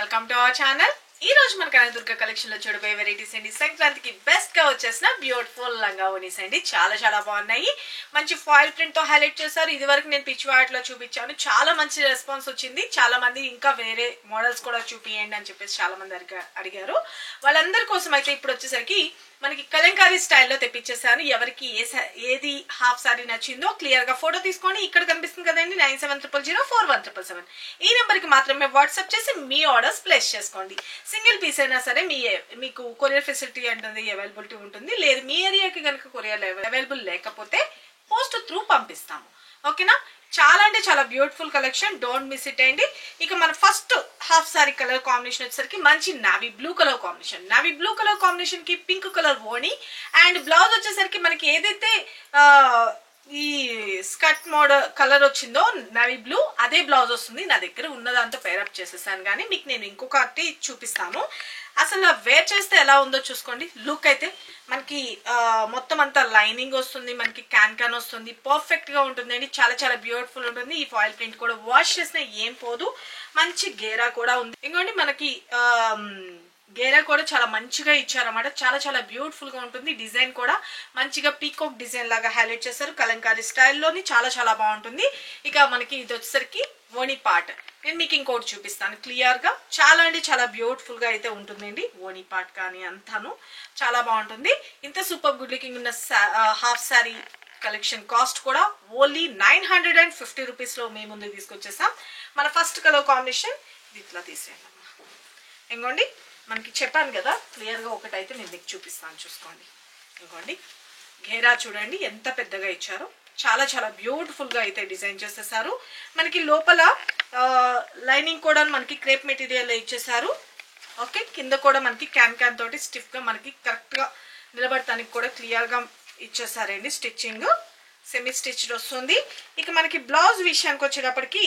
Welcome to our channel. ఈ రోజు మన కనకదుర్గ కలెక్షన్ లో చూడబోయే వెరైటీస్ అండి. సంక్రాంతికి బెస్ట్ గా వచ్చేసిన బ్యూటిఫుల్ లంగా ఓనీస్ అండి. చాలా చాలా బాగున్నాయి. మంచి ఫాయిల్ ప్రింట్ తో హైలైట్ చేశారు. ఇది వరకు నేను పిచ్ వాట్ లో చూపించాను. చాలా మంచి రెస్పాన్స్ వచ్చింది. చాలా మంది ఇంకా వేరే మోడల్స్ కూడా చూపియండి అని చెప్పేసి చాలా మంది అడిగారు. వాళ్ళందరి కోసం అయితే ఇప్పుడు వచ్చేసరికి మనకి కలంకారీ స్టైల్లో తెప్పించేసాను. ఎవరికి ఏది హాఫ్ సారీ నచ్చిందో క్లియర్ గా ఫోటో తీసుకొని ఇక్కడ కనిపిస్తుంది కదండి 9700041777 ఈ నెంబర్ కి మాత్రమే వాట్సాప్ చేసి మీ ఆర్డర్స్ ప్లేస్ చేసుకోండి. సింగిల్ పీస్ అయినా సరే మీకు కొరియర్ ఫెసిలిటీ అనేది అవైలబిలిటీ ఉంటుంది. లేదు మీ ఏరియాకి కనుక కొరియర్ అవైలబుల్ లేకపోతే పోస్ట్ త్రూ పంపిస్తాము. ఓకేనా? చాలా అంటే చాలా beautiful collection. Don't miss it అండి. ఇక మన first half sorry colour combination వచ్చేసరికి మంచి navy blue colour combination. Navy blue colour combination కి పింక్ కలర్ ఓణి అండ్ బ్లౌజ్ వచ్చేసరికి మనకి ఏదైతే ఈ స్కర్ట్ మోడల్ కలర్ వచ్చిందో నావీ బ్లూ అదే బ్లౌజ్ వస్తుంది. నా దగ్గర ఉన్నదాంతో పేరప్ చేసేసాను, కానీ మీకు నేను ఇంకొకటి చూపిస్తాను. అసలు వేర్ చేస్తే ఎలా ఉందో చూసుకోండి. లుక్ అయితే మనకి మొత్తం అంతా లైనింగ్ వస్తుంది, మనకి క్యాన్ వస్తుంది, పర్ఫెక్ట్ గా ఉంటుంది అండి. చాలా చాలా బ్యూటిఫుల్ ఉంటుంది. ఈ ఫాయిల్ ప్రింట్ కూడా వాష్ చేసినా ఏం పోదు. మంచి గేరా కూడా ఉంది. ఇంకోండి మనకి గేరా కూడా చాలా మంచిగా ఇచ్చారన్నమాట. చాలా చాలా బ్యూటిఫుల్ గా ఉంటుంది. డిజైన్ కూడా మంచిగా పీకాక్ డిజైన్ లాగా హైలైట్ చేశారు. కలంకారీ స్టైల్లోని చాలా చాలా బాగుంటుంది. ఇక మనకి ఇది వచ్చేసరికి ఓణి పార్ట్. నేను మీకు ఇంకోటి చూపిస్తాను క్లియర్ గా. చాలా అంటే చాలా బ్యూటిఫుల్ గా అయితే ఉంటుందండి. ఓణి పార్ట్ కానీ అంతాను చాలా బాగుంటుంది. ఇంత సూపర్ గుడ్ లుకింగ్ ఉన్న హాఫ్ సారీ కలెక్షన్ కాస్ట్ కూడా ఓన్లీ 950 రూపీస్ లో మేము ముందుకు తీసుకొచ్చేసాం. మన ఫస్ట్ కలర్ కాంబినేషన్ ఇది ఇట్లా తీసేయండి. ఇంకోండి మనకి చెప్పాను కదా క్లియర్ గా ఒకటైతే నేను మీకు చూపిస్తాను, చూసుకోండి. ఇంకోండి ఘేరా చూడండి ఎంత పెద్దగా ఇచ్చారో. చాలా చాలా బ్యూటిఫుల్ గా అయితే డిజైన్ చేసేసారు. మనకి లోపల లైనింగ్ కూడా మనకి క్రేప్ మెటీరియల్ ఇచ్చేసారు. ఓకే, కింద కూడా మనకి క్యాన్ తోటి స్టిఫ్ గా మనకి కరెక్ట్ గా నిలబడటానికి కూడా క్లియర్ గా ఇచ్చేసారండి. స్టిచ్చింగ్ సెమీ స్టిచ్డ్ వస్తుంది. ఇక మనకి బ్లౌజ్ విషయానికి వచ్చేటప్పటికి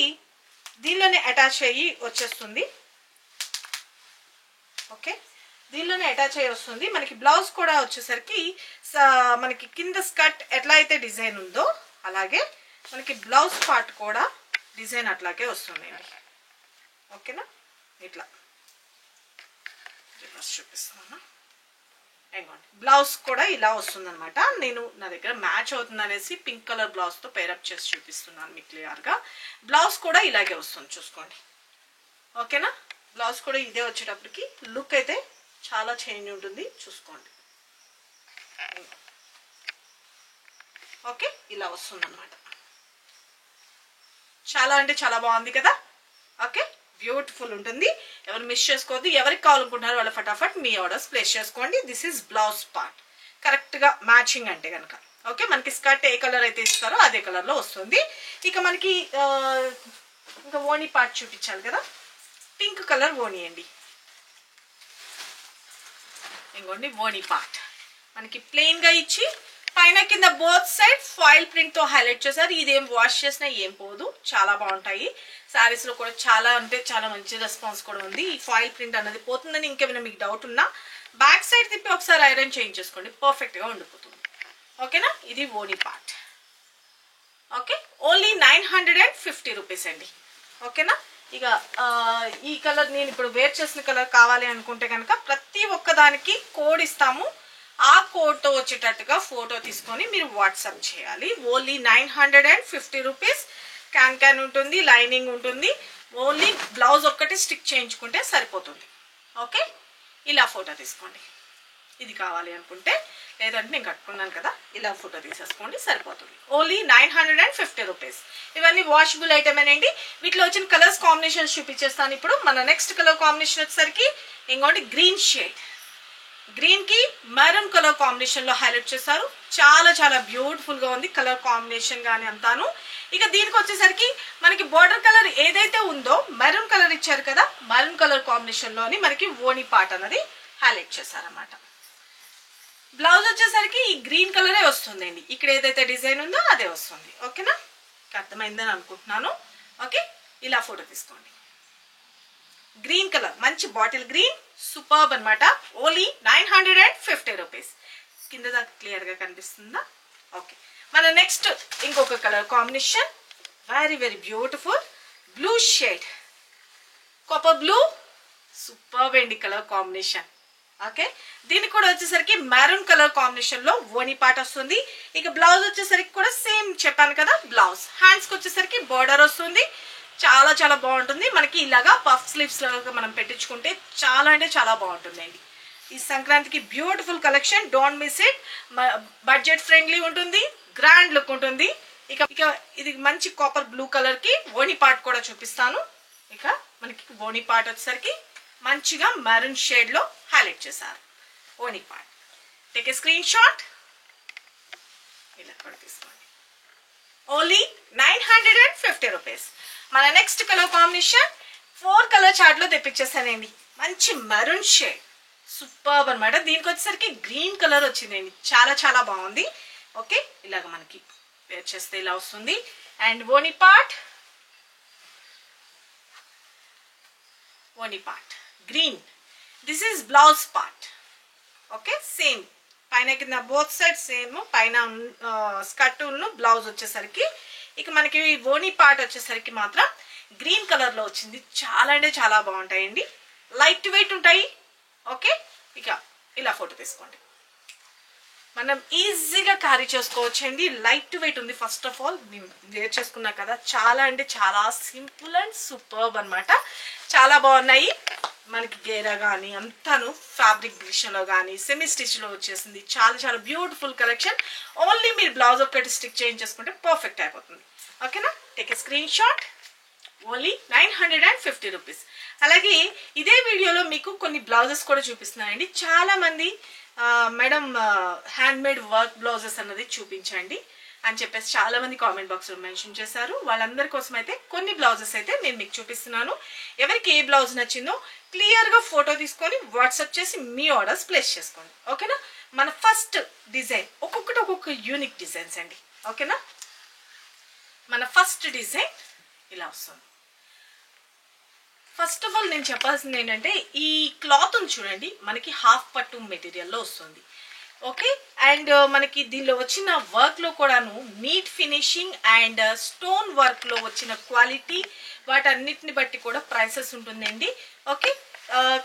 దీనిలోనే అటాచ్ అయ్యి వచ్చేస్తుంది. ఓకే, దీనిలోనే అటాచ్ అయ్యి వస్తుంది. మనకి బ్లౌజ్ కూడా వచ్చేసరికి మనకి కింద స్కర్ట్ ఎట్లా అయితే డిజైన్ ఉందో అలాగే మనకి బ్లౌజ్ పార్ట్ కూడా డిజైన్ అట్లాగే వస్తుంది. ఓకేనా? ఇట్లా చూపిస్తున్నాను. బ్లౌజ్ కూడా ఇలా వస్తుంది అనమాట. నేను నా దగ్గర మ్యాచ్ అవుతుంది అనేసి పింక్ కలర్ బ్లౌజ్ తో పేరప్ చేసి చూపిస్తున్నాను మీకు క్లియర్ గా. బ్లౌజ్ కూడా ఇలాగే వస్తుంది, చూసుకోండి. ఓకేనా? బ్లౌజ్ కూడా ఇదే వచ్చేటప్పటికి లుక్ అయితే చాలా చేంజ్ ఉంటుంది, చూసుకోండి. ఓకే, ఇలా వస్తుంది అనమాట. చాలా అంటే చాలా బాగుంది కదా. ఓకే, బ్యూటిఫుల్ ఉంటుంది. ఎవరు మిస్ చేసుకోవద్దు. ఎవరికి కావాలనుకుంటున్నారో వాళ్ళు ఫటాఫట్ మీ ఆర్డర్స్ ప్లేస్ చేసుకోండి. This is blouse part correct గా మ్యాచింగ్ అంటే కనుక. ఓకే, మనకి స్కర్ట్ ఏ కలర్ అయితే ఇస్తారో అదే కలర్ లో వస్తుంది. ఇక మనకి ఇంకా ఓణి పార్ట్ చూపించాలి కదా. పింక్ కలర్ ఓణి అండి. ఇంకోండి ఓణి పార్ట్ మనకి ప్లెయిన్ గా ఇచ్చి పైన కింద బోత్ సైడ్ ఫాయిల్ ప్రింట్ తో హైలైట్ చేశారు. ఇదేం వాష్ చేసినా ఏం పోదు. చాలా బాగుంటాయి. సారీస్ లో కూడా చాలా అంటే చాలా మంచి రెస్పాన్స్ కూడా ఉంది. ఈ ఫాయిల్ ప్రింట్ అన్నది పోతుందని ఇంకేమైనా మీకు డౌట్ ఉన్నా బ్యాక్ సైడ్ తిప్పి ఒకసారి ఐరన్ చేయించేసుకోండి, పర్ఫెక్ట్ గా ఉండిపోతుంది. ఓకేనా? ఇది ఓణి పార్ట్. ఓకే, ఓన్లీ 950 రూపీస్ అండి. ఓకేనా? ఇక ఈ కలర్ నేను ఇప్పుడు వేర్ చేసిన కలర్ కావాలి అనుకుంటే కనుక ప్రతి ఒక్కదానికి కోడ్ ఇస్తాము. ఆ కోడ్తో వచ్చేటట్టుగా ఫోటో తీసుకొని మీరు వాట్సాప్ చేయాలి. Only 950 rupees. క్యాన్ ఉంటుంది, లైనింగ్ ఉంటుంది. ఓన్లీ బ్లౌజ్ ఒక్కటి స్టిక్ చేయించుకుంటే సరిపోతుంది. ఓకే, ఇలా ఫోటో తీసుకోండి. ఇది కావాలి అనుకుంటే, లేదంటే నేను కట్టుకున్నాను కదా ఇలా ఫోటో తీసేసుకోండి, సరిపోతుంది. Only 950 rupees. ఇవన్నీ వాషబుల్ ఐటమ్ అండి. వీటిలో వచ్చిన కలర్స్ కాంబినేషన్స్ చూపించేస్తాను ఇప్పుడు. మన నెక్స్ట్ కలర్ కాంబినేషన్ వచ్చేసరికి ఇంకోటి గ్రీన్ షేడ్. గ్రీన్ కి మెరూన్ కలర్ కాంబినేషన్ లో హైలైట్ చేశారు. చాలా చాలా బ్యూటిఫుల్ గా ఉంది కలర్ కాంబినేషన్ గానీ అంతాను. ఇక దీనికి వచ్చేసరికి మనకి బోర్డర్ కలర్ ఏదైతే ఉందో మెరూన్ కలర్ ఇచ్చారు కదా, మెరూన్ కలర్ కాంబినేషన్ లోని మనకి ఓణి పార్ట్ అన్నది హైలైట్ చేశారన్నమాట. బ్లౌజ్ వచ్చేసరికి ఈ గ్రీన్ కలరే వస్తుందండి. ఇక్కడ ఏదైతే డిజైన్ ఉందో అదే వస్తుంది. ఓకేనా? అర్థమైందని అనుకుంటున్నాను. ఓకే, ఇలా ఫోటో తీసుకోండి. గ్రీన్ కలర్ మంచి బాటిల్ గ్రీన్, సూపర్బ్ అనమాట. Only 950 rupees. కింద దాకా క్లియర్ గా కనిపిస్తుందా? ఓకే, మన నెక్స్ట్ ఇంకొక colour combination very very beautiful blue shade, copper blue superb అండి కలర్ కాంబినేషన్. ఓకే, దీనికి కూడా వచ్చేసరికి మెరూన్ కలర్ కాంబినేషన్ లో ఓని పార్ట్ వస్తుంది. ఇక బ్లౌజ్ వచ్చేసరికి కూడా సేమ్ చెప్పాను కదా, బ్లౌజ్ హ్యాండ్స్ కి వచ్చేసరికి బోర్డర్ వస్తుంది. చాలా చాలా బాగుంటుంది. మనకి ఇలాగా పఫ్ స్లీవ్స్ లాగా మనం పెట్టించుకుంటే చాలా అంటే చాలా బాగుంటుంది అండి. ఈ సంక్రాంతికి beautiful collection, don't miss it. Budget friendly ఉంటుంది, గ్రాండ్ లుక్ ఉంటుంది. ఇక ఇక ఇది మంచి కాపర్ బ్లూ కలర్ కి ఓని పార్ట్ కూడా చూపిస్తాను. ఇక మనకి ఓని పార్ట్ వచ్చేసరికి మంచిగా మెరూన్ షేడ్ లో హైలైట్ చేశారు ఓని part. Take a screen shot. ఇలా కూడా తీసుకోండి. Only 950 rupees. మన next colour combination 4 colour chart లో తెప్పించేసానండి. మంచి మెరూన్ షేడ్, సూపర్బ్ అనమాట. దీనికి వచ్చేసరికి గ్రీన్ కలర్ వచ్చిందండి, చాలా చాలా బాగుంది. ఓకే, ఇలాగ మనకి వేర్ చేస్తే ఇలా వస్తుంది. అండ్ ఓని part green. This is blouse part. Okay, same పైన కింద బోత్ సైడ్ సేమ్. పైన స్కర్ట్ బ్లౌజ్ వచ్చేసరికి ఇక మనకి ఓని పార్ట్ వచ్చేసరికి మాత్రం గ్రీన్ కలర్ లో వచ్చింది. చాలా అంటే చాలా బాగుంటాయండి, లైట్ వెయిట్ ఉంటాయి. ఓకే, ఇక ఇలా ఫోటో తీసుకోండి. మనం ఈజీగా క్యారీ చేసుకోవచ్చండి, లైట్ వెయిట్ ఉంది. ఫస్ట్ ఆఫ్ ఆల్ నేను వేర్ చేసుకున్నా కదా, చాలా అంటే చాలా సింపుల్ అండ్ సూపర్బ్ అనమాట. చాలా బాగున్నాయి. మనకి గేరా కానీ అంతాను ఫ్యాబ్రిక్ డిషన్ లో కానీ సెమీ స్టిచ్ లో వచ్చేసింది. చాలా చాలా బ్యూటిఫుల్ కలెక్షన్. ఓన్లీ మీరు బ్లౌజ్ ఒకటి స్టిచ్ చేయించేసుకుంటే పర్ఫెక్ట్ అయిపోతుంది. ఓకేనా, take a screen shot. Only 950 rupees. అలాగే ఇదే వీడియోలో మీకు కొన్ని బ్లౌజెస్ కూడా చూపిస్తున్నానండి. చాలా మంది madam hand made work blouses అన్నది చూపించండి అని చెప్పేసి చాలా మంది కామెంట్ బాక్స్ లో మెన్షన్ చేశారు. వాళ్ళందరి కోసం అయితే కొన్ని బ్లౌజెస్ అయితే నేను మీకు చూపిస్తున్నాను. ఎవరికి ఏ బ్లౌజ్ నచ్చిందో క్లియర్ గా ఫోటో తీసుకొని వాట్సాప్ చేసి మీ ఆర్డర్స్ ప్లేస్ చేసుకోండి. ఓకేనా, మన ఫస్ట్ డిజైన్ ఒక్కొక్కటి ఒక్కొక్క యూనిక్ డిజైన్స్ అండి. ఓకేనా, మన ఫస్ట్ డిజైన్ ఇలా వస్తుంది. ఫస్ట్ ఆఫ్ ఆల్ నేను చెప్పాల్సింది ఏంటంటే, ఈ క్లాత్ చూడండి, మనకి హాఫ్ పట్టు మెటీరియల్లో వస్తుంది. ఓకే, అండ్ మనకి దీనిలో వచ్చిన వర్క్ లో కూడాను neat finishing and stone work లో వచ్చిన క్వాలిటీ, వాటన్నిటిని బట్టి కూడా ప్రైసెస్ ఉంటుందండి. ఓకే,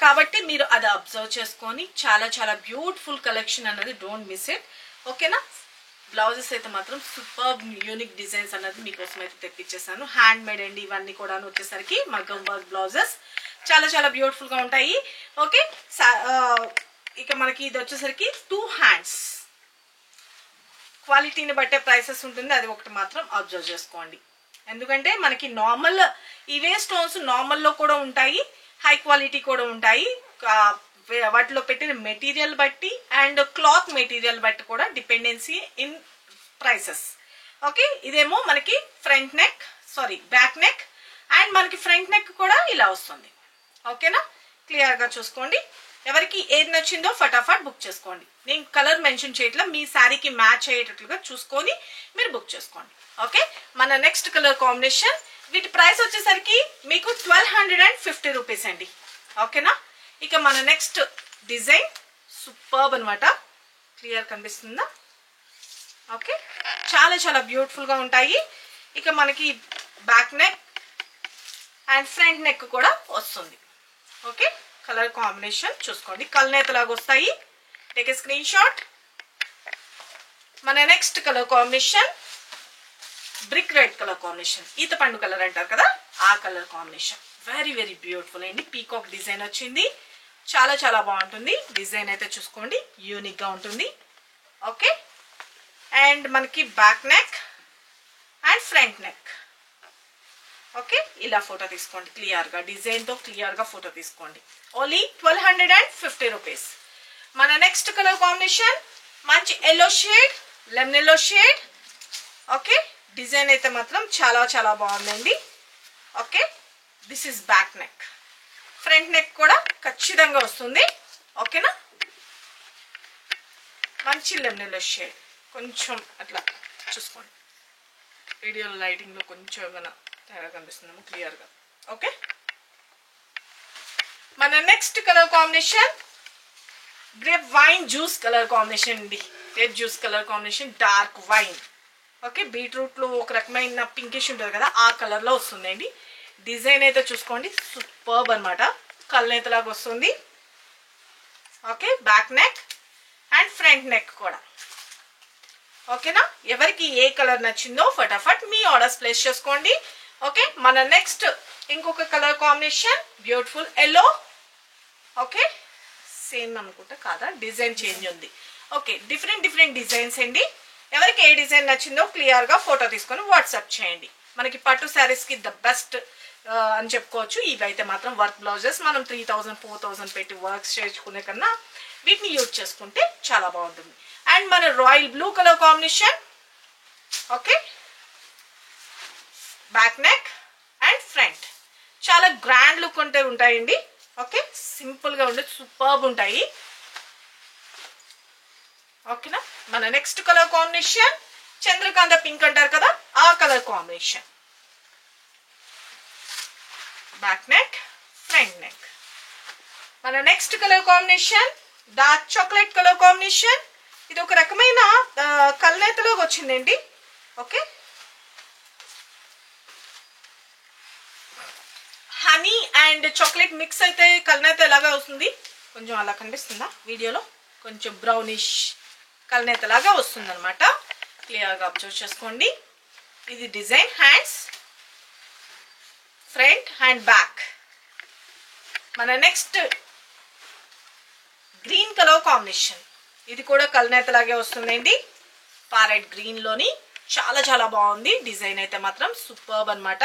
కాబట్టి మీరు అది అబ్జర్వ్ చేసుకొని చాలా చాలా బ్యూటిఫుల్ కలెక్షన్ అన్నది, డోంట్ మిస్ ఇట్. ఓకేనా, బ్లౌజెస్ అయితే మాత్రం సూపర్ యూనిక్ డిజైన్స్ అన్నది మీకోసం అయితే తెప్పించేసాను. హ్యాండ్ మేడ్ అండి ఇవన్నీ కూడా వచ్చేసరికి మగ్గం వర్క్ బ్లౌజెస్ చాలా చాలా బ్యూటిఫుల్ గా ఉంటాయి. ఓకే, ఇక మనకి ఇది వచ్చేసరికి 2 హ్యాండ్స్ క్వాలిటీని బట్టే ప్రైసెస్ ఉంటుంది. అది ఒకటి మాత్రం అబ్జర్వ్ చేసుకోండి. ఎందుకంటే మనకి నార్మల్ ఇవే స్టోన్స్ నార్మల్ లో కూడా ఉంటాయి, హై క్వాలిటీ కూడా ఉంటాయి. వాటిలో పెట్టిన మెటీరియల్ బట్టి అండ్ క్లాత్ మెటీరియల్ బట్టి కూడా డిపెండెన్సీ ఇన్ ప్రైసెస్. ఓకే, ఇదేమో మనకి front neck back neck and మనకి ఫ్రంట్ నెక్ కూడా ఇలా వస్తుంది. ఓకేనా, క్లియర్ గా చూసుకోండి. ఎవరికి ఏది నచ్చిందో ఫటాఫట్ బుక్ చేసుకోండి. నేను కలర్ మెన్షన్ చేయట్లా, మీ శారీకి మ్యాచ్ అయ్యేటట్లుగా చూసుకొని మీరు బుక్ చేసుకోండి. ఓకే, మన నెక్స్ట్ కలర్ కాంబినేషన్, వీటి ప్రైస్ వచ్చేసరికి మీకు 1250 రూపీస్ అండి. ఓకేనా, ఇక మన నెక్స్ట్ డిజైన్ సూపర్బ్ అనమాట. క్లియర్ కనిపిస్తుందా? ఓకే, చాలా చాలా బ్యూటిఫుల్ గా ఉంటాయి. ఇక మనకి back neck and front neck కూడా వస్తుంది. ఓకే, కలర్ కాంబినేషన్ చూసుకోండి, కల్నేతలాగా వస్తాయి. Take a screen shot. మన next colour combination brick red colour combination, ఈత పండు కలర్ అంటారు కదా, ఆ colour combination. Very very beautiful అండి. పీకాక్ డిజైన్ వచ్చింది, చాలా చాలా బాగుంటుంది. డిజైన్ అయితే చూసుకోండి, యూనిక్ గా ఉంటుంది. ఓకే, అండ్ మనకి back neck and front neck. Okay, ఇలా ఫోటో తీసుకోండి క్లియర్ గా, డిజైన్ తో క్లియర్ గా ఫోటో తీసుకోండి. Only 1250 rupees. మన నెక్స్ట్ కలర్ కాంబినేషన్ మంచి yellow shade, lemon yellow shade. Okay, design అయితే మాత్రం చాలా చాలా బాగుందండి. Okay, this is back neck, front neck కూడా ఖచ్చితంగా వస్తుంది. ఓకేనా, మంచి లెమన్ ఎల్లో షేడ్, కొంచెం అట్లా చూసుకోండి. వీడియో లైటింగ్ లో కొంచెం ఏమైనా తేడా కనిపిస్తుందేమో క్లియర్ గా. ఓకే, మన next colour combination grape wine juice colour combination అండి. Grape juice colour combination, dark wine. Okay, beetroot లో ఒక రకమైన పింకిష్ ఉంటుంది కదా, ఆ కలర్ లో వస్తుందండి. డిజైన్ అయితే చూసుకోండి, సూపర్బ్ అనమాట. కల్నేతలాగా వస్తుంది. Okay, back neck and front neck కూడా. ఓకేనా, ఎవరికి ఏ కలర్ నచ్చిందో ఫటాఫట్ మీ ఆర్డర్స్ ప్లేస్ చేసుకోండి. ఓకే, మన నెక్స్ట్ ఇంకొక colour combination beautiful yellow. Okay, same అనుకుంటా కాదా, డిజైన్ చేంజ్ ఉంది. ఓకే, డిఫరెంట్ డిజైన్స్ అండి. ఎవరికి ఏ డిజైన్ నచ్చిందో క్లియర్గా ఫోటో తీసుకొని వాట్సాప్ చేయండి. మనకి పట్టు శారీస్కి ద బెస్ట్ అని చెప్పుకోవచ్చు. ఇవైతే మాత్రం వర్క్ బ్లౌజెస్ మనం 3000 4000 పెట్టి వర్క్స్ చేసుకునే కన్నా వీటిని యూజ్ చేసుకుంటే చాలా బాగుంటుంది. అండ్ మన royal blue colour combination. Okay, back neck and front చాలా గ్రాండ్ లుక్ ఉంటాయండి. ఓకే, సింపుల్గా ఉండే సూపర్బ్ ఉంటాయి. ఓకేనా, మన next colour combination Chandrakanta pink అంటారు కదా, ఆ colour combination. Back neck front neck. మన next colour combination dark chocolate colour combination. ఇది ఒక రకమైన కల్నేతలో వచ్చిందండి. Okay, honey and chocolate mix అయితే కల్నేత ఎలాగా వస్తుంది, కొంచెం అలా కనిపిస్తుందా వీడియోలో, కొంచెం బ్రౌనిష్ కల్నేత లాగా వస్తుంది అనమాట. క్లియర్గా అబ్జర్వ్ చేసుకోండి. ఇది design hands, front and back. మన నెక్స్ట్ గ్రీన్ కలర్ కాంబినేషన్. ఇది కూడా కల్నేత లాగే వస్తుందండి, ప్యారెట్ గ్రీన్ లోని. చాలా బాగుంది డిజైన్ అయితే మాత్రం సూపర్బ్ అనమాట.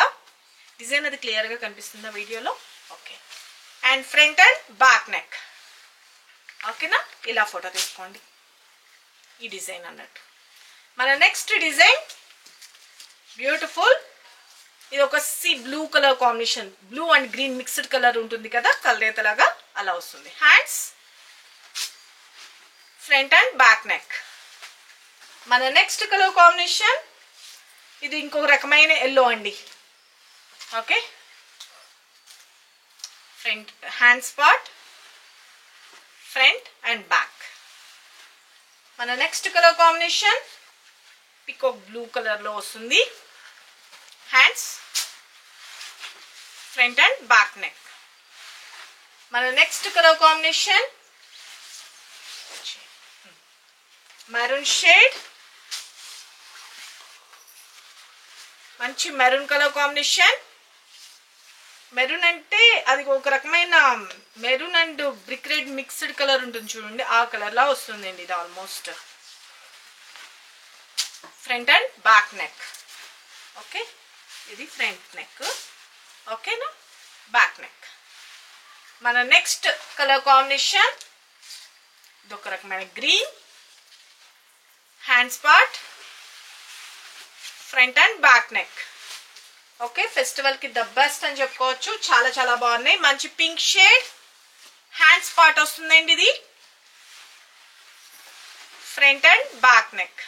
డిజైన్ అది క్లియర్గా కనిపిస్తుందా వీడియోలో. Okay, and front and back neck. ఓకేనా, ఇలా ఫోటో తీసుకోండి ఈ డిజైన్ అన్నట్టు. మన నెక్స్ట్ డిజైన్ బ్యూటిఫుల్. ఇది ఒక blue colour combination, blue and green mixed colour ఉంటుంది కదా, కల్నేతలాగా అలా వస్తుంది. Hands, front and back neck. మన నెక్స్ట్ కలర్ కాంబినేషన్ ఇది ఇంకొక రకమైన ఎల్లో అండి. Okay, front hands part, front and back. మన next colour combination peacock blue colour లో వస్తుంది. Hands, front and back neck. మన next colour combination maroon shade, మంచి మెరూన్ కలర్ కాంబినేషన్. మెరూన్ అంటే అది ఒక రకమైన maroon and brick red mixed colour ఉంటుంది చూడండి, ఆ కలర్ లా వస్తుందండి ఇది almost. Front and back neck. Okay, ఇది ఫ్రంట్ నెక్. ఓకేనా, బ్యాక్ నెక్. మన నెక్స్ట్ కలర్ కాంబినేషన్ ఇది ఒక రకమైన green. Hands part, front and back neck. Okay, festival కి ద బెస్ట్ అని చెప్పుకోవచ్చు. చాలా బాగున్నాయి. మంచి పింక్ షేడ్ హ్యాండ్స్ పార్ట్ వస్తుందండి. ఇది ఫ్రంట్ అండ్ బ్యాక్ నెక్.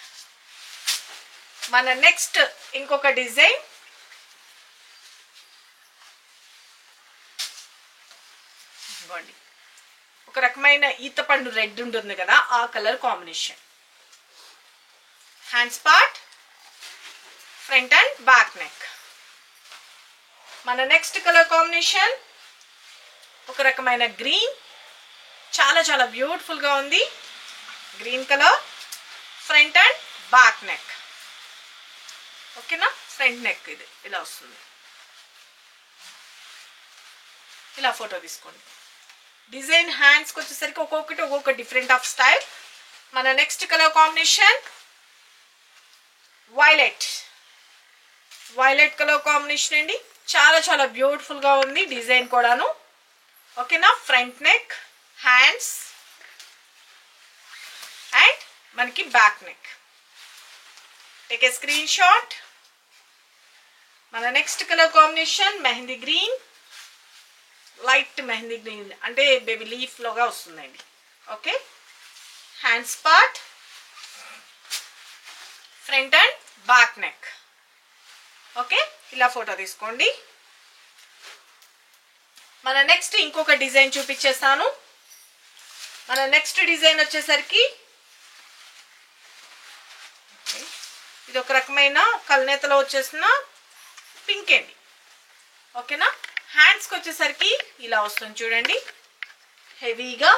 మన నెక్స్ట్ ఇంకొక డిజైన్ ఒక రకమైన ఈతపండు రెడ్ ఉంటుంది కదా, ఆ colour combination. Hands part, front and back neck. మన నెక్స్ట్ కలర్ కాంబినేషన్ ఒక రకమైన గ్రీన్. చాలా బ్యూటిఫుల్ గా ఉంది green colour. Front and back neck. ఓకేనా, ఫ్రంట్ నెక్ ఇది ఇలా వస్తుంది. ఇలా ఫోటో తీసుకోండి. డిజైన్ హ్యాండ్స్కి వచ్చేసరికి ఒక్కొక్క డిఫరెంట్ ఆఫ్ స్టైల్. మన next colour combination violet colour combination అండి. చాలా బ్యూటిఫుల్ గా ఉంది డిజైన్ కూడాను. ఓకేనా, ఫ్రంట్ నెక్, హ్యాండ్స్ అండ్ మనకి back neck. Take a screen shot. మన next colour combination mehndi green, light mehndi green అంటే బేబీ లీఫ్ లోగా వస్తుందండి. Okay, hands part, front and back neck. Okay, ఇలా ఫోటో తీసుకోండి. మన నెక్స్ట్ ఇంకొక డిజైన్ చూపించేస్తాను. మన నెక్స్ట్ డిజైన్ వచ్చేసరికి ఇది ఒక రకమైన కల్నేతలో వచ్చేసిన పింక్ అండి. ఓకేనా, హ్యాండ్స్కి వచ్చేసరికి ఇలా వస్తుంది చూడండి, హెవీగా.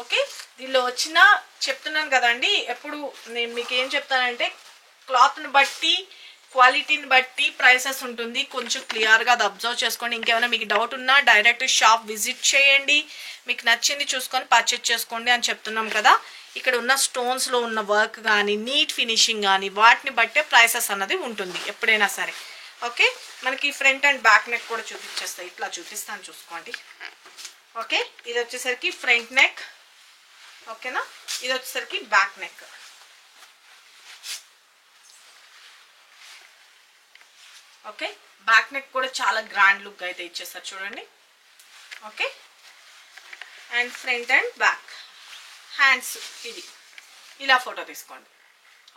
ఓకే, దీనిలో వచ్చిన చెప్తున్నాను కదండి, ఎప్పుడు నేను మీకు ఏం చెప్తానంటే క్లాత్ని బట్టి క్వాలిటీని బట్టి ప్రైసెస్ ఉంటుంది, కొంచెం క్లియర్గా అది అబ్జర్వ్ చేసుకోండి. ఇంకేమైనా మీకు డౌట్ ఉన్నా డైరెక్ట్ షాప్ విజిట్ చేయండి, మీకు నచ్చింది చూసుకొని పర్చేజ్ చేసుకోండి అని చెప్తున్నాం కదా. ఇక్కడ ఉన్న స్టోన్స్లో ఉన్న వర్క్ కానీ నీట్ ఫినిషింగ్ కానీ వాటిని బట్టే ప్రైసెస్ అన్నది ఉంటుంది ఎప్పుడైనా సరే. ఓకే, మనకి ఫ్రంట్ అండ్ బ్యాక్ నెక్ కూడా చూపించేస్తాయి, ఇట్లా చూపిస్తాను చూసుకోండి. ఓకే, ఇది వచ్చేసరికి ఫ్రంట్ నెక్. ఓకేనా, ఇది వచ్చేసరికి back neck. Okay, back neck కూడా చాలా గ్రాండ్ లుక్ అయితే ఇచ్చేస్తారు చూడండి. Okay, and front and back hands ఇది ఇలా ఫోటో తీసుకోండి.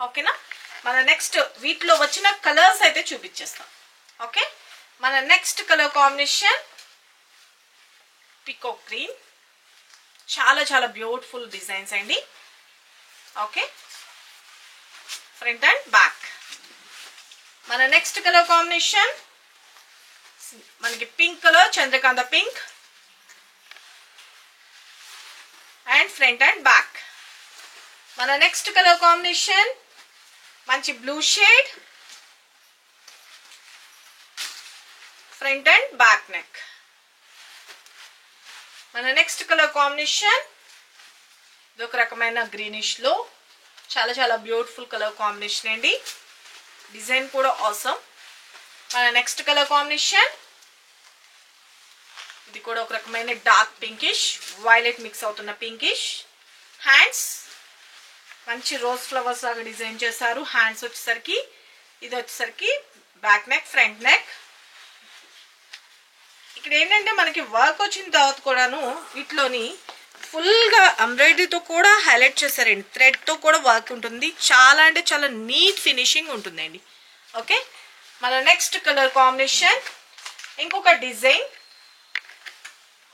ఓకేనా, మన నెక్స్ట్ వీటిలో వచ్చిన కలర్స్ అయితే చూపించేస్తాం. ఓకే, మన next colour combination peacock green, చాలా చాలా బ్యూటిఫుల్ డిజైన్స్ అండి. Okay, front and back. మన నెక్స్ట్ కలర్ కాంబినేషన్ మనకి pink colour, Chandrakanta pink, and front and back. మన నెక్స్ట్ కలర్ కాంబినేషన్ మంచి blue shade, front and back neck. మన next colour combination ఇది ఒక రకమైన గ్రీనిష్ లో, చాలా చాలా బ్యూటిఫుల్ కలర్ కాంబినేషన్ అండి, డిజైన్ కూడా ఆసమ్. మన నెక్స్ట్ కలర్ కాంబినేషన్ ఇది కూడా ఒక రకమైన డార్క్ పింకిష్ వైలెట్ మిక్స్ అవుతున్న పింకిష్. హ్యాండ్స్ మంచి రోజ్ ఫ్లవర్స్ లాగా డిజైన్ చేశారు. హ్యాండ్స్ వచ్చేసరికి ఇది వచ్చేసరికి బ్యాక్ నెక్, ఫ్రంట్ నెక్. ఇక్కడ ఏంటంటే మనకి వర్క్ వచ్చిన తర్వాత కూడాను వీటిలోని ఫుల్గా ఎంబ్రాయిడరీతో కూడా హైలైట్ చేశారండి, థ్రెడ్తో కూడా వర్క్ ఉంటుంది, చాలా అంటే చాలా నీట్ ఫినిషింగ్ ఉంటుందండి. ఓకే, మన నెక్స్ట్ కలర్ కాంబినేషన్ ఇంకొక డిజైన్.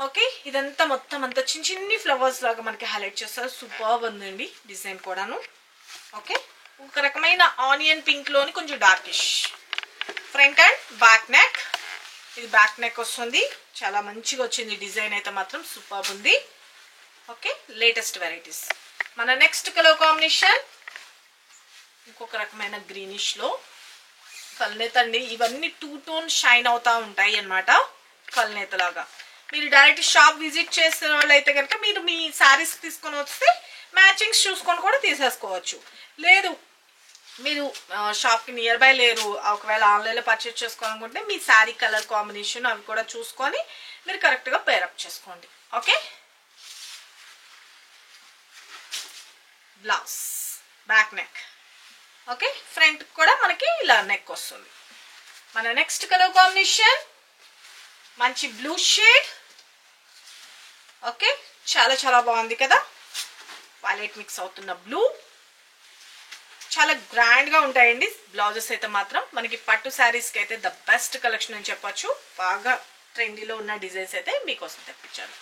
ఓకే, ఇదంతా మొత్తం అంతా చిన్న చిన్ని ఫ్లవర్స్ లాగా మనకి హైలైట్ చేస్తారు, సూపర్ ఉందండి డిజైన్ కూడాను. ఓకే, ఒక రకమైన ఆనియన్ పింక్ లోని కొంచెం darkish. Front and back neck, ఇది బ్యాక్ నెక్ వస్తుంది, చాలా మంచిగా వచ్చింది డిజైన్ అయితే మాత్రం సూపర్ ఉంది. Okay, latest varieties. మన నెక్స్ట్ కలర్ కాంబినేషన్ ఇంకొక రకమైన గ్రీనిష్ లో కల్నేత అండి. ఇవన్నీ టూ టోన్ షైన్ అవుతా ఉంటాయి అన్నమాట, కల్నేత లాగా. మీరు డైరెక్ట్ షాప్ విజిట్ చేసిన వాళ్ళు అయితే కనుక మీరు మీ శారీస్ తీసుకొని వస్తే మ్యాచింగ్స్ చూసుకొని కూడా తీసేసుకోవచ్చు. లేదు మీరు షాప్కి నియర్ బై లేరు, ఒకవేళ ఆన్లైన్లో పర్చేస్ చేసుకోవాలనుకుంటే మీ శారీ కలర్ కాంబినేషన్ అవి కూడా చూసుకొని మీరు కరెక్ట్గా పేరప్ చేసుకోండి. Okay, blouse back neck. Okay, front కూడా మనకి ఇలా నెక్ వస్తుంది. మన నెక్స్ట్ కలర్ కాంబినేషన్ మంచి బ్లూ షేడ్. ఓకే, చాలా చాలా బాగుంది కదా, వైలెట్ మిక్స్ అవుతున్న బ్లూ. చాలా గ్రాండ్గా ఉంటాయండి బ్లౌజెస్ అయితే మాత్రం. మనకి పట్టు శారీస్కి అయితే ద బెస్ట్ కలెక్షన్ అని చెప్పొచ్చు, బాగా ట్రెండీలో ఉన్న డిజైన్స్ అయితే మీకోసం తెప్పించాను.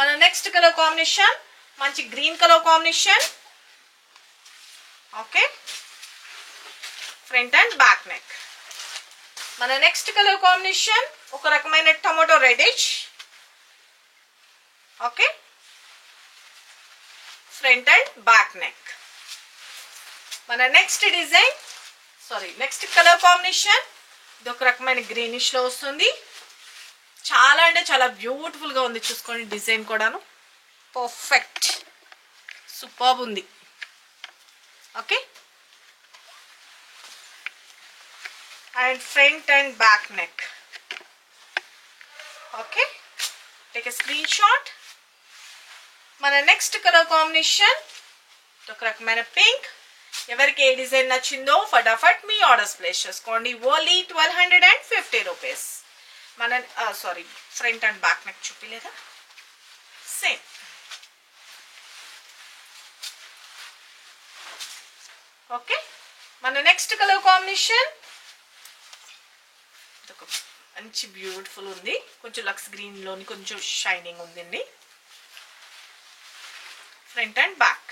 మన నెక్స్ట్ కలర్ కాంబినేషన్ మంచి green colour combination. Okay, front and back neck. మన నెక్స్ట్ కలర్ కాంబినేషన్ ఒక రకమైన tomato reddish. Okay, front and back neck. మన next design next colour combination ఇది ఒక రకమైన గ్రీనిష్ లో వస్తుంది, చాలా అంటే చాలా బ్యూటిఫుల్ గా ఉంది. చూసుకోండి డిజైన్ కూడాను పర్ఫెక్ట్ సూపర్ ఉంది. Okay, and front and back neck. Okay, take a screenshot. మన నెక్స్ట్ కలర్ కాంబినేషన్ ఒక రకమైన పింక్. ఎవరికి ఏ డిజైన్ నచ్చిందో ఫటాఫట్ మీ ఆర్డర్స్ ప్లేస్ చేసుకోండి. Only 1250 rupees. మన ఫ్రంట్ అండ్ బ్యాక్ నెక్ చూపిలేదా, సేమ్. ఓకే, మన నెక్స్ట్ కలర్ కాంబినేషన్ ఒక మంచి బ్యూటిఫుల్ ఉంది, కొంచెం లక్స్ గ్రీన్ లోని కొంచెం షైనింగ్ ఉందండి. Front and back.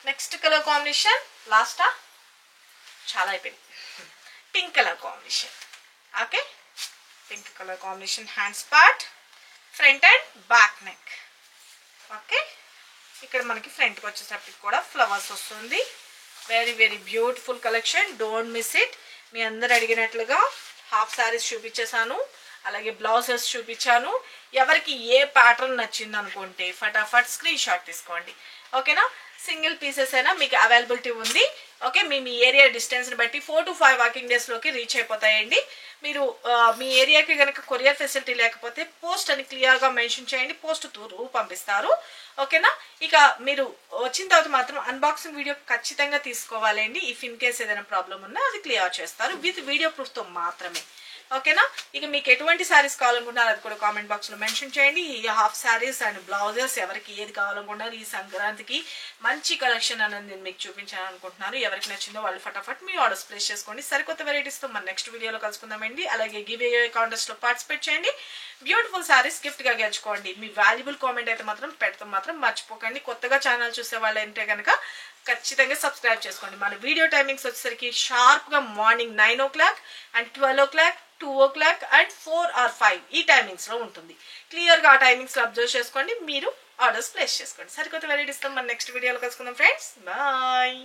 Next colour combination లాస్టా చాలా అయిపోయింది, pink colour combination. Okay, pink colour combination hands part, front and back neck. Okay, ఇక్కడ మనకి ఫ్రంట్కి వచ్చేసరికి కూడా ఫ్లవర్స్ వస్తుంది. Very very beautiful collection, don't miss it. మీ అందరు అడిగినట్లుగా హాఫ్ శారీస్ చూపించేశాను, అలాగే బ్లౌజెస్ చూపించాను. ఎవరికి ఏ ప్యాటర్న్ నచ్చింది అనుకుంటే ఫటాఫట్ స్క్రీన్ షాట్ తీసుకోండి. ఓకేనా, సింగిల్ పీసెస్ అయినా మీకు అవైలబిలిటీ ఉంది. ఓకే, మీ ఏరియా డిస్టెన్స్ని బట్టి 4 to 5 వర్కింగ్ డేస్లోకి రీచ్ అయిపోతాయండి. మీరు మీ ఏరియాకి కనుక కొరియర్ ఫెసిలిటీ లేకపోతే పోస్ట్ అని క్లియర్గా మెన్షన్ చేయండి, పోస్ట్ త్రూ పంపిస్తారు. ఓకేనా, ఇక మీరు వచ్చిన తర్వాత మాత్రం అన్బాక్సింగ్ వీడియో ఖచ్చితంగా తీసుకోవాలండి. ఇఫ్ ఇన్ కేస్ ఏదైనా ప్రాబ్లం ఉన్నా అది క్లియర్ చేస్తారు విత్ వీడియో ప్రూఫ్తో మాత్రమే. ఓకేనా, ఇక మీకు ఎటువంటి శారీస్ కావాలనుకుంటున్నారు అది కూడా కామెంట్ బాక్స్లో మెన్షన్ చేయండి. ఈ హాఫ్ శారీస్ అండ్ బ్లౌజెస్ ఎవరికి ఏది కావాలనుకుంటున్నారు, ఈ సంక్రాంతికి మంచి కలెక్షన్ అనేది నేను మీకు చూపించాను అనుకుంటున్నారు. ఎవరికి నచ్చిందో వాళ్ళు ఫటాఫట్ మీ ఆర్డర్స్ ప్లేస్ చేసుకోండి. సరికొత్త వెరైటీస్తో మన నెక్స్ట్ వీడియోలో కలుసుకుందామండి. అలాగే గివ్ అవే కాంటెస్ట్లో పార్టిసిపేట్ చేయండి, బ్యూటిఫుల్ శారీస్ గిఫ్ట్గా గెలుచుకోండి. మీ వాల్యుబుల్ కామెంట్ అయితే మాత్రం పెడతాం మాత్రం మర్చిపోకండి. కొత్తగా ఛానల్ చూసే వాళ్ళు అంటే కనుక ఖచ్చితంగా సబ్స్క్రైబ్ చేసుకోండి. మన వీడియో టైమింగ్స్ వచ్చేసరికి షార్ప్గా morning 9 o'clock and 12 o'clock, 2 o'clock and 4 or 5 ఈ టైమింగ్స్లో ఉంటుంది. క్లియర్గా ఆ టైమింగ్స్లో అబ్జర్వ్ చేసుకోండి, మీరు ఆర్డర్స్ ప్లేస్ చేసుకోండి. సరికొత్త వెరైటీస్తో మన నెక్స్ట్ వీడియోలో కలుసుకుందాం ఫ్రెండ్స్. బాయ్.